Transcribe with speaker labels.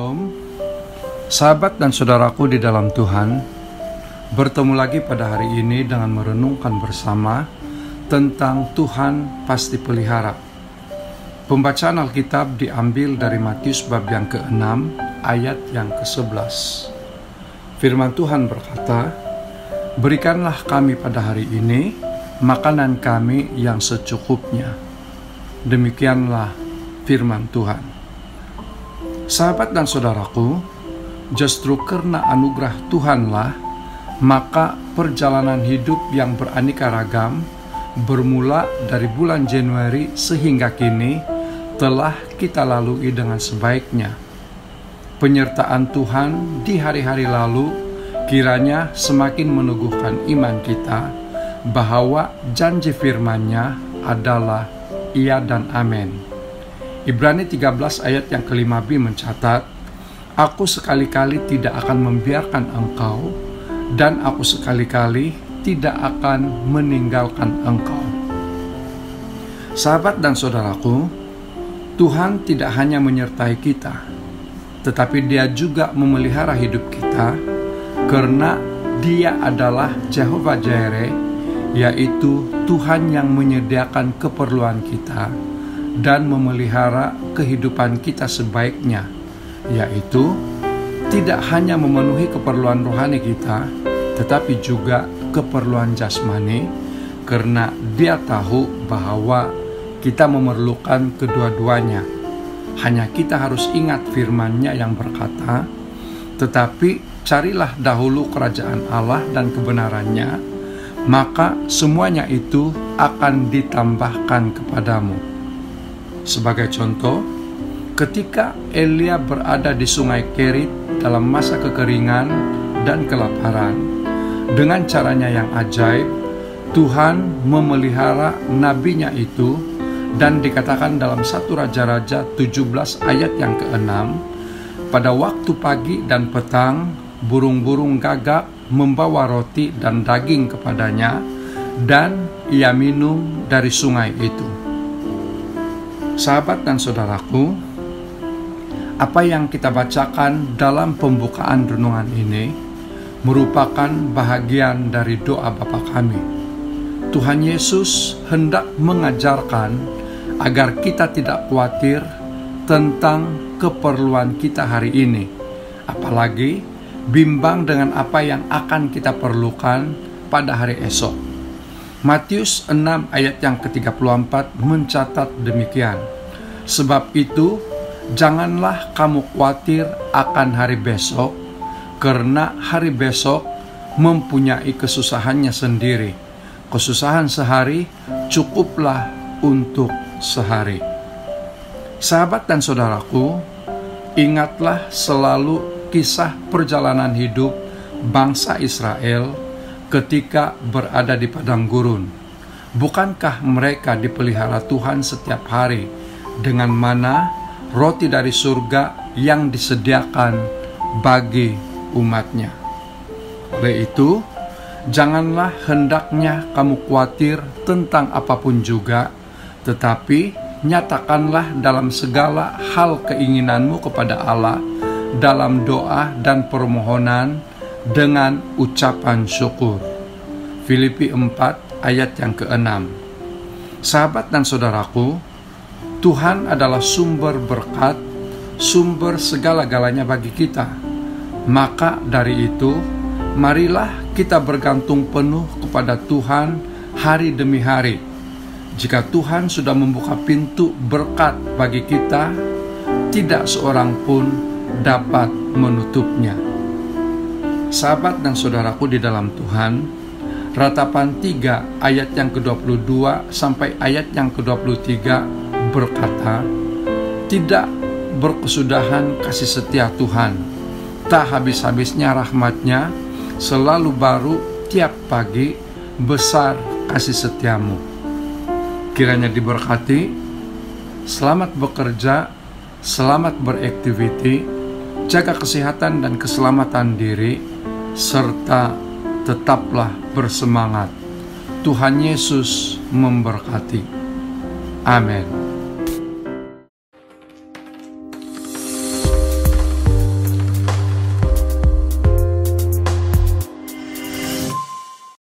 Speaker 1: Shalom, sahabat dan saudaraku di dalam Tuhan. Bertemu lagi pada hari ini dengan merenungkan bersama tentang Tuhan pasti pelihara. Pembacaan Alkitab diambil dari Matius bab yang ke-6 ayat yang ke-11. Firman Tuhan berkata, "Berikanlah kami pada hari ini makanan kami yang secukupnya." Demikianlah firman Tuhan. Sahabat dan saudaraku, justru karena anugerah Tuhanlah, maka perjalanan hidup yang beraneka ragam bermula dari bulan Januari sehingga kini telah kita lalui dengan sebaiknya. Penyertaan Tuhan di hari-hari lalu kiranya semakin meneguhkan iman kita bahwa janji firman-Nya adalah iya dan amin. Ibrani 13 ayat yang ke-5b mencatat, "Aku sekali-kali tidak akan membiarkan engkau, dan aku sekali-kali tidak akan meninggalkan engkau." Sahabat dan saudaraku, Tuhan tidak hanya menyertai kita, tetapi Dia juga memelihara hidup kita, karena Dia adalah Jehovah Jireh, yaitu Tuhan yang menyediakan keperluan kita dan memelihara kehidupan kita sebaiknya, yaitu tidak hanya memenuhi keperluan rohani kita, tetapi juga keperluan jasmani, karena Dia tahu bahwa kita memerlukan kedua-duanya. Hanya kita harus ingat firman-Nya yang berkata, "Tetapi carilah dahulu kerajaan Allah dan kebenaran-Nya, maka semuanya itu akan ditambahkan kepadamu." Sebagai contoh, ketika Elia berada di sungai Kerit dalam masa kekeringan dan kelaparan, dengan caranya yang ajaib, Tuhan memelihara nabinya itu, dan dikatakan dalam 1 Raja-Raja 17 ayat yang ke-6, "Pada waktu pagi dan petang, burung-burung gagak membawa roti dan daging kepadanya, dan ia minum dari sungai itu." Sahabat dan saudaraku, apa yang kita bacakan dalam pembukaan renungan ini merupakan bahagian dari doa Bapa kami. Tuhan Yesus hendak mengajarkan agar kita tidak khawatir tentang keperluan kita hari ini, apalagi bimbang dengan apa yang akan kita perlukan pada hari esok. Matius 6 ayat yang ke-34 mencatat demikian, "Sebab itu, janganlah kamu khawatir akan hari besok, karena hari besok mempunyai kesusahannya sendiri. Kesusahan sehari cukuplah untuk sehari." Sahabat dan saudaraku, ingatlah selalu kisah perjalanan hidup bangsa Israel ketika berada di padang gurun. Bukankah mereka dipelihara Tuhan setiap hari dengan mana, roti dari surga yang disediakan bagi umat-Nya? Oleh itu, janganlah hendaknya kamu khawatir tentang apapun juga, tetapi nyatakanlah dalam segala hal keinginanmu kepada Allah dalam doa dan permohonan dengan ucapan syukur. Filipi 4 ayat yang ke-6. Sahabat dan saudaraku, Tuhan adalah sumber berkat, sumber segala-galanya bagi kita. Maka dari itu, marilah kita bergantung penuh kepada Tuhan hari demi hari. Jika Tuhan sudah membuka pintu berkat bagi kita, tidak seorang pun dapat menutupnya. Sahabat dan saudaraku di dalam Tuhan, Ratapan 3 ayat yang ke-22 sampai ayat yang ke-23 berkata, "Tidak berkesudahan kasih setia Tuhan, tak habis-habisnya rahmat-Nya, selalu baru tiap pagi, besar kasih setiamu." Kiranya diberkati, selamat bekerja, selamat beraktiviti, jaga kesehatan dan keselamatan diri, serta tetaplah bersemangat. Tuhan Yesus memberkati. Amin.